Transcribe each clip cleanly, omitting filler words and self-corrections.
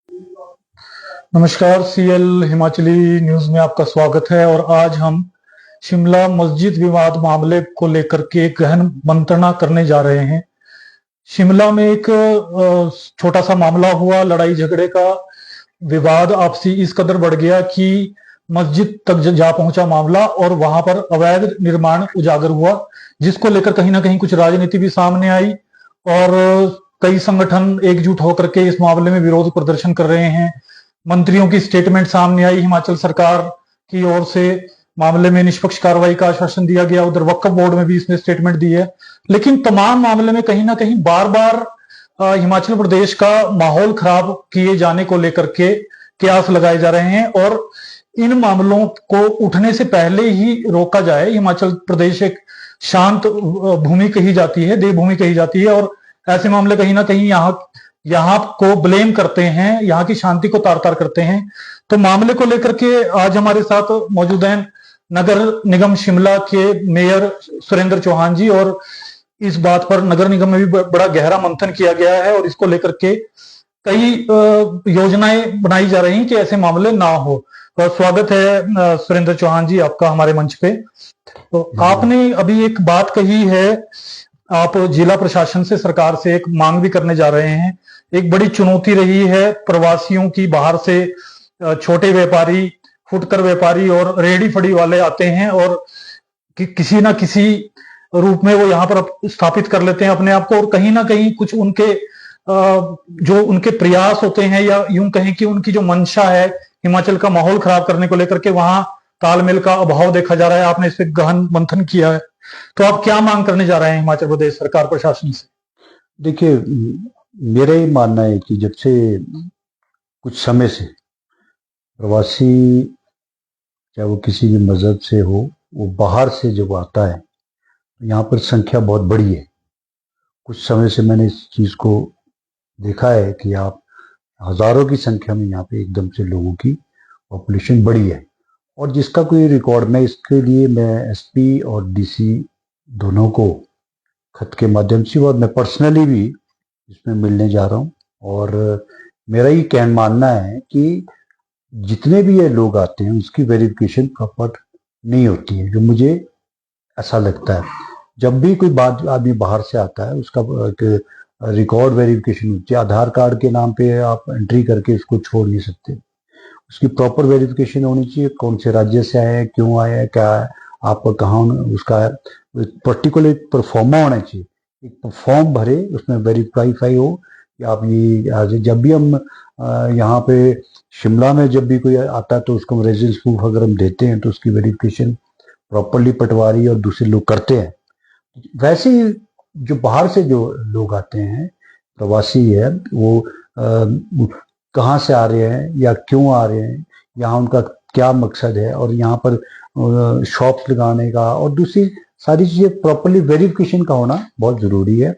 नमस्कार। CL Himachali news में आपका स्वागत है। और आज हम शिमला मस्जिद विवाद मामले को लेकर के एक गहन मंत्रणा करने जा रहे हैं। शिमला में एक छोटा सा मामला हुआ, लड़ाई झगड़े का विवाद आपसी इस कदर बढ़ गया कि मस्जिद तक जा पहुंचा मामला और वहां पर अवैध निर्माण उजागर हुआ, जिसको लेकर कहीं ना कहीं कुछ राजनीति भी सामने आई और कई संगठन एकजुट होकर के इस मामले में विरोध प्रदर्शन कर रहे हैं। मंत्रियों की स्टेटमेंट सामने आई, हिमाचल सरकार की ओर से मामले में निष्पक्ष कार्रवाई का आश्वासन दिया गया। उधर वक्फ बोर्ड में भी इसने स्टेटमेंट दी है। लेकिन तमाम मामले में कहीं ना कहीं बार बार हिमाचल प्रदेश का माहौल खराब किए जाने को लेकर के कयास लगाए जा रहे हैं और इन मामलों को उठने से पहले ही रोका जाए। हिमाचल प्रदेश एक शांत भूमि कही जाती है, देवभूमि कही जाती है, और ऐसे मामले कहीं ना कहीं यहाँ को ब्लेम करते हैं, यहाँ की शांति को तार तार करते हैं। तो मामले को लेकर के आज हमारे साथ मौजूद हैं नगर निगम शिमला के मेयर सुरेंद्र चौहान जी, और इस बात पर नगर निगम में भी बड़ा गहरा मंथन किया गया है और इसको लेकर के कई योजनाएं बनाई जा रही हैं कि ऐसे मामले ना हो। तो स्वागत है सुरेंद्र चौहान जी आपका हमारे मंच पे। तो आपने अभी एक बात कही है, आप जिला प्रशासन से, सरकार से एक मांग भी करने जा रहे हैं। एक बड़ी चुनौती रही है प्रवासियों की, बाहर से छोटे व्यापारी, फुटकर व्यापारी और रेहड़ी फड़ी वाले आते हैं और किसी ना किसी रूप में वो यहाँ पर स्थापित कर लेते हैं अपने आप को, और कहीं ना कहीं कुछ उनके जो उनके प्रयास होते हैं, या यूं कहें कि उनकी जो मंशा है हिमाचल का माहौल खराब करने को लेकर के, वहां तालमेल का अभाव देखा जा रहा है। आपने इस पर गहन मंथन किया है, तो आप क्या मांग करने जा रहे हैं हिमाचल प्रदेश सरकार प्रशासन से? देखिए, मेरा ये मानना है कि जब से कुछ समय से प्रवासी, चाहे वो किसी भी मजहब से हो, वो बाहर से जब आता है तो यहाँ पर संख्या बहुत बड़ी है। कुछ समय से मैंने इस चीज को देखा है कि आप हजारों की संख्या में यहाँ पे एकदम से लोगों की पॉपुलेशन बढ़ी है, और जिसका कोई रिकॉर्ड, मैं इसके लिए मैं एसपी और डीसी दोनों को खत के माध्यम से और मैं पर्सनली भी इसमें मिलने जा रहा हूँ। और मेरा ये मानना है कि जितने भी ये लोग आते हैं उसकी वेरिफिकेशन प्रॉपर नहीं होती है, जो मुझे ऐसा लगता है। जब भी कोई आदमी बाहर से आता है उसका रिकॉर्ड वेरिफिकेशन होती है। आधार कार्ड के नाम पे आप एंट्री करके उसको छोड़ नहीं सकते, उसकी प्रॉपर वेरिफिकेशन होनी चाहिए। कौन से राज्य से आए हैं, क्यों आए हैं, क्या है, आप कहाँ, उसका पर्टिकुलर परफॉर्मा होना चाहिए। एक फॉर्म भरे, उसमें वेरीफाई हो कि आप ये, जब भी हम यहाँ पे शिमला में जब भी कोई आता है तो उसको रेजिडेंस प्रूफ अगर हम देते हैं तो उसकी वेरिफिकेशन प्रॉपरली पटवारी और दूसरे लोग करते हैं। वैसे ही जो बाहर से जो लोग आते हैं, प्रवासी है, वो कहाँ से आ रहे हैं या क्यों आ रहे हैं, यहाँ उनका क्या मकसद है, और यहाँ पर शॉप्स लगाने का और दूसरी सारी चीजें प्रॉपरली वेरिफिकेशन का होना बहुत जरूरी है,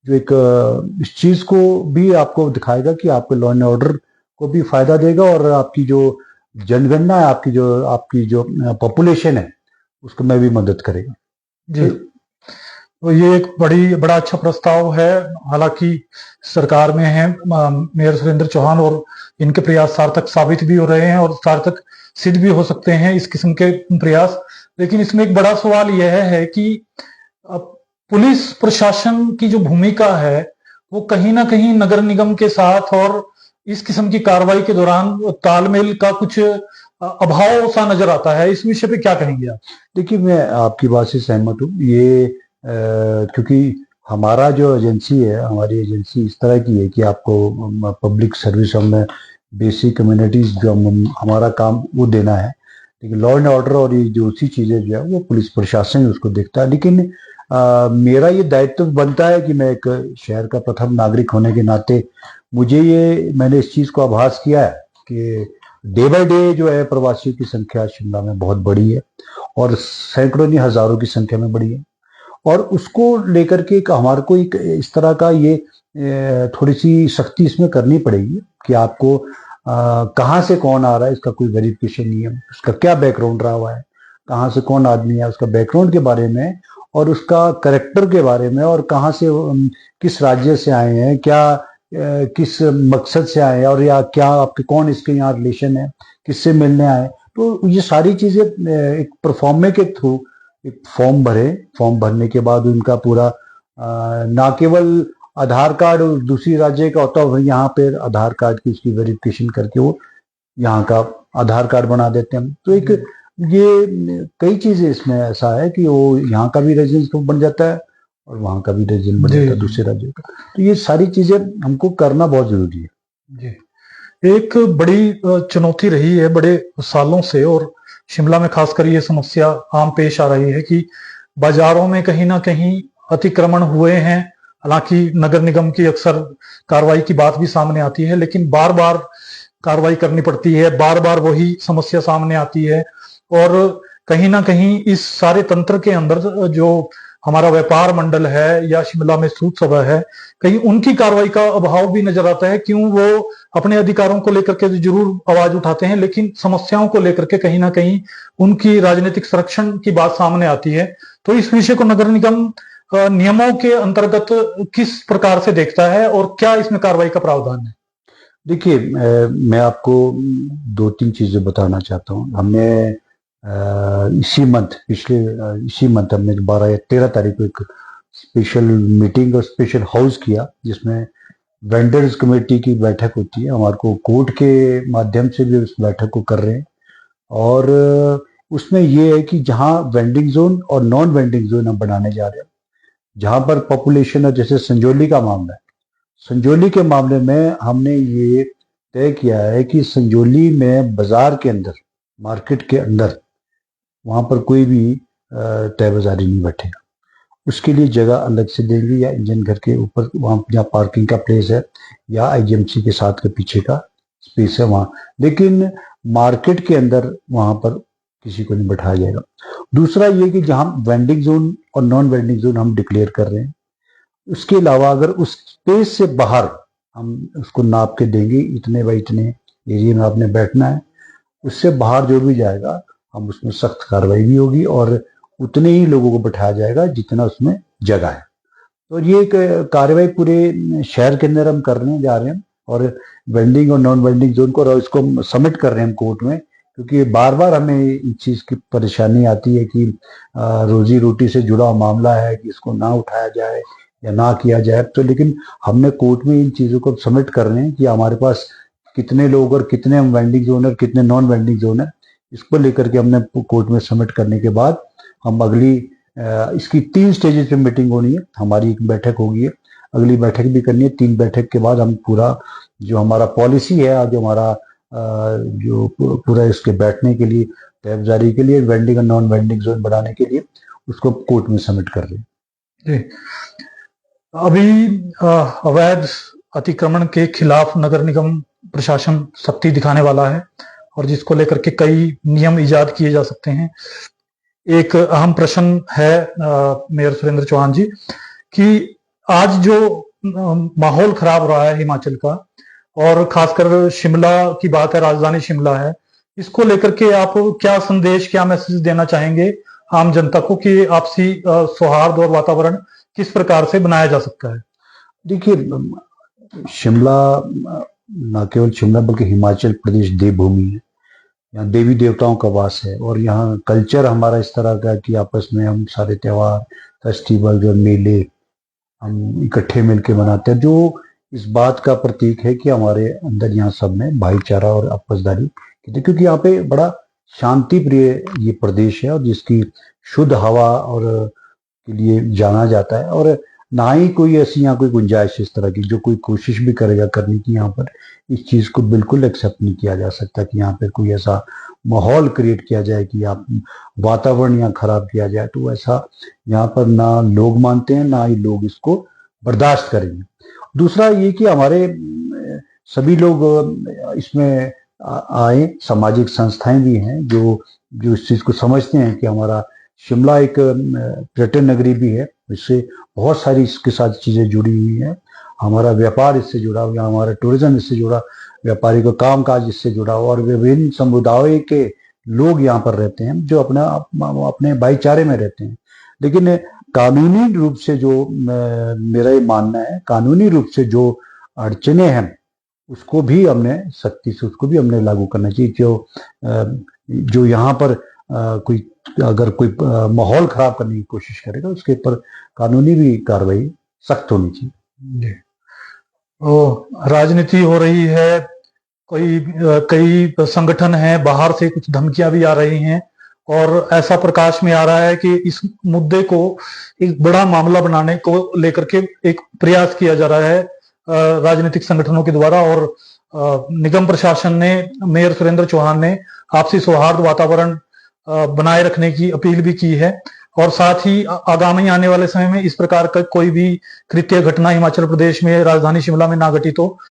जो एक इस चीज को भी आपको दिखाएगा कि आपके लॉ एंड ऑर्डर को भी फायदा देगा, और आपकी जो जनगणना है, आपकी जो पॉपुलेशन है, उसको में भी मदद करेगा। जी, तो ये एक बड़ा अच्छा प्रस्ताव है। हालांकि सरकार में है मेयर सुरेंद्र चौहान, और इनके प्रयास सार्थक साबित भी हो रहे हैं और सार्थक सिद्ध भी हो सकते हैं इस किस्म के प्रयास। लेकिन इसमें एक बड़ा सवाल यह है कि पुलिस प्रशासन की जो भूमिका है वो कहीं ना कहीं नगर निगम के साथ और इस किस्म की कार्रवाई के दौरान तालमेल का कुछ अभाव सा नजर आता है। इस विषय पे क्या कहेंगे आप? देखिए, मैं आपकी बात से सहमत हूँ। ये क्योंकि हमारा जो एजेंसी है, हमारी एजेंसी इस तरह की है कि आपको पब्लिक सर्विस, हमें बेसिक कम्युनिटीज जो हमारा काम वो देना है, लेकिन लॉ एंड ऑर्डर और ये जो उसी चीजें जो है वो पुलिस प्रशासन उसको देखता है। लेकिन मेरा ये दायित्व बनता है कि मैं एक शहर का प्रथम नागरिक होने के नाते मैंने इस चीज को आभास किया है कि डे बाय डे जो है प्रवासियों की संख्या शिमला में बहुत बड़ी है, और सैकड़ों नहीं हजारों की संख्या में बड़ी है। और उसको लेकर के हमारे को एक इस तरह का ये थोड़ी सी सख्ती इसमें करनी पड़ेगी कि आपको कहाँ से कौन आ रहा है, इसका कोई वेरिफिकेशन नहीं है, उसका क्या बैकग्राउंड रहा हुआ है, कहाँ से कौन आदमी है, उसका बैकग्राउंड के बारे में और उसका करेक्टर के बारे में, और कहाँ से किस राज्य से आए हैं, क्या किस मकसद से आए और या क्या आपके कौन इसके यहाँ रिलेशन है, किससे मिलने आए। तो ये सारी चीजें एक परफॉर्मे के थ्रू एक फॉर्म भरे, फॉर्म भरने के बाद उनका पूरा ना केवल आधार कार्ड और दूसरी राज्य का होता है, यहाँ पे आधार कार्ड की उसकी वेरिफिकेशन करके वो यहाँ का आधार कार्ड बना देते हैं। तो एक ये कई चीजें इसमें ऐसा है कि वो यहाँ का भी रेजिडेंस बन जाता है और वहाँ का भी रेजिडेंस बन जाता है दूसरे राज्य का। तो ये सारी चीजें हमको करना बहुत जरूरी है जी। एक बड़ी चुनौती रही है बड़े सालों से, और शिमला में खासकर ये समस्या आम पेश आ रही है कि बाजारों में कहीं ना कहीं अतिक्रमण हुए हैं। हालांकि नगर निगम की अक्सर कार्रवाई की बात भी सामने आती है, लेकिन बार बार कार्रवाई करनी पड़ती है, बार बार वही समस्या सामने आती है। और कहीं ना कहीं इस सारे तंत्र के अंदर जो हमारा व्यापार मंडल है या शिमला में सूद सभा है, कहीं उनकी कार्रवाई का अभाव भी नजर आता है। क्यों, वो अपने अधिकारों को लेकर के जरूर आवाज उठाते हैं, लेकिन समस्याओं को लेकर के कहीं ना कहीं उनकी राजनीतिक संरक्षण की बात सामने आती है। तो इस विषय को नगर निगम नियमों के अंतर्गत किस प्रकार से देखता है और क्या इसमें कार्रवाई का प्रावधान है? देखिए, मैं आपको 2-3 चीजें बताना चाहता हूँ। हमने इसी मंथ हमने 12 या 13 तारीख को एक स्पेशल मीटिंग और स्पेशल हाउस किया, जिसमें वेंडर्स कमेटी की बैठक होती है। हमारे को कोर्ट के माध्यम से भी उस बैठक को कर रहे हैं। और उसमें ये है कि जहाँ वेंडिंग जोन और नॉन वेंडिंग जोन हम बनाने जा रहे हैं, जहाँ पर पॉपुलेशन है, जैसे संजौली का मामला है, संजौली के मामले में हमने ये तय किया है कि संजौली में बाजार के अंदर, मार्केट के अंदर, वहां पर कोई भी तय बाजारी नहीं बैठेगा। उसके लिए जगह अलग से देंगे, या इंजन घर के ऊपर वहां जहाँ पार्किंग का प्लेस है या आईजीएमसी के साथ के पीछे का स्पेस है वहां, लेकिन मार्केट के अंदर वहां पर किसी को नहीं बैठाया जाएगा। दूसरा ये कि जहां वेंडिंग जोन और नॉन वेंडिंग जोन हम डिक्लेयर कर रहे हैं, उसके अलावा अगर उस स्पेस से बाहर हम उसको नाप के देंगे, इतने बाई इतने एरिया में आपने बैठना है, उससे बाहर जो भी जाएगा हम उसमें सख्त कार्रवाई भी होगी और उतने ही लोगों को बैठाया जाएगा जितना उसमें जगह है। तो ये एक कार्रवाई पूरे शहर के अंदर हम करने जा रहे हैं, और वेंडिंग और नॉन वेंडिंग जोन को और इसको सबमिट कर रहे हैं हम कोर्ट में, क्योंकि बार बार हमें इस चीज की परेशानी आती है कि रोजी रोटी से जुड़ा मामला है कि इसको ना उठाया जाए या ना किया जाए। तो लेकिन हमने कोर्ट में इन चीजों को सबमिट कर रहे हैं कि हमारे पास कितने लोग और कितने हम वेंडिंग जोन और कितने नॉन वेंडिंग जोन है, इसको लेकर के हमने कोर्ट में सबमिट करने के बाद हम अगली इसकी 3 स्टेजेस पे मीटिंग होनी है। हमारी एक बैठक होगी है, अगली बैठक भी करनी है। 3 बैठक के बाद हम पूरा जो हमारा पॉलिसी है, आज हमारा जो पूरा इसके बैठने के लिए, टैब जारी के लिए, वेंडिंग और नॉन वेंडिंग जोन बढ़ाने के लिए, उसको कोर्ट में सबमिट कर रहे हैं। अभी अवैध अतिक्रमण के खिलाफ नगर निगम प्रशासन सख्ती दिखाने वाला है, और जिसको लेकर के कई नियम इजाद किए जा सकते हैं। एक अहम प्रश्न है मेयर सुरेंद्र चौहान जी, कि आज जो माहौल खराब रहा है हिमाचल का, और खासकर शिमला की बात है, राजधानी शिमला है, इसको लेकर के आप क्या संदेश, क्या मैसेज देना चाहेंगे आम जनता को कि आपसी सौहार्द और वातावरण किस प्रकार से बनाया जा सकता है? देखिए, शिमला न केवल शिमला बल्कि हिमाचल प्रदेश देवभूमि है। यहाँ देवी देवताओं का वास है, और यहाँ कल्चर हमारा इस तरह का है कि आपस में हम सारे त्योहार, फेस्टिवल और मेले हम इकट्ठे मिलकर मनाते हैं, जो इस बात का प्रतीक है कि हमारे अंदर यहाँ सब में भाईचारा और आपसदारी, क्योंकि यहाँ पे बड़ा शांति प्रिय ये प्रदेश है, और जिसकी शुद्ध हवा और के लिए जाना जाता है। और ना ही कोई ऐसी यहाँ कोई गुंजाइश इस तरह की, जो कोई कोशिश भी करेगा करने की, यहाँ पर इस चीज को बिल्कुल एक्सेप्ट नहीं किया जा सकता कि यहाँ पे कोई ऐसा माहौल क्रिएट किया जाए कि आप वातावरण यहाँ खराब किया जाए। तो ऐसा यहाँ पर ना लोग मानते हैं, ना ही लोग इसको बर्दाश्त करेंगे। दूसरा ये कि हमारे सभी लोग इसमें आए, सामाजिक संस्थाएं भी हैं जो इस चीज को समझते हैं कि हमारा शिमला एक पर्यटन नगरी भी है, इससे बहुत सारी इसके साथ चीजें जुड़ी हुई हैं। हमारा व्यापार इससे जुड़ा हुआ, हमारा टूरिज्म इससे जुड़ा, व्यापारी का काम काज इससे जुड़ा हुआ, और विभिन्न समुदायों के लोग यहाँ पर रहते हैं जो अपने भाईचारे में रहते हैं। लेकिन कानूनी रूप से जो मेरा ये मानना है, कानूनी रूप से जो अड़चने हैं उसको भी हमने सख्ती से उसको भी हमने लागू करना चाहिए। जो यहाँ पर कोई अगर कोई माहौल खराब करने की कोशिश करेगा उसके ऊपर कानूनी भी कार्रवाई सख्त होनी चाहिए। राजनीति हो रही है, कई संगठन हैं, बाहर से कुछ धमकियां भी आ रही हैं और ऐसा प्रकाश में आ रहा है कि इस मुद्दे को एक बड़ा मामला बनाने को लेकर के एक प्रयास किया जा रहा है राजनीतिक संगठनों के द्वारा। और निगम प्रशासन ने, मेयर सुरेंद्र चौहान ने आपसी सौहार्द वातावरण बनाए रखने की अपील भी की है और साथ ही आगामी आने वाले समय में इस प्रकार का कोई भी कृत्य घटना हिमाचल प्रदेश में राजधानी शिमला में ना घटित हो